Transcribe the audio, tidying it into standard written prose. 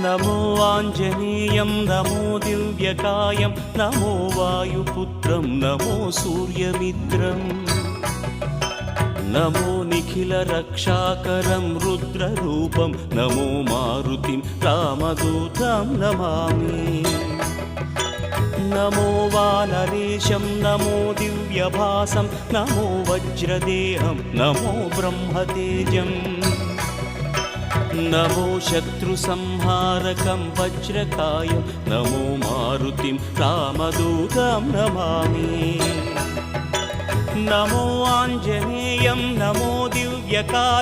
नमो आञ्जनेयं नमो दिव्यकायं नमो वायुपुत्रं नमो सूर्यमित्रम् नमो निखिलरक्षाकरं रुद्ररूपं नमो मारुतिं रामदूतं Namami नमो वानरेशं नमो दिव्यभासं नमो वज्रदेहं नमो ब्रह्मतेजम् नमो शत्रुसंहारकं वज्रकायं नमो मारुतिं रामदूतं Namami नमो आञ्जनेयं नमो दिव्यकायं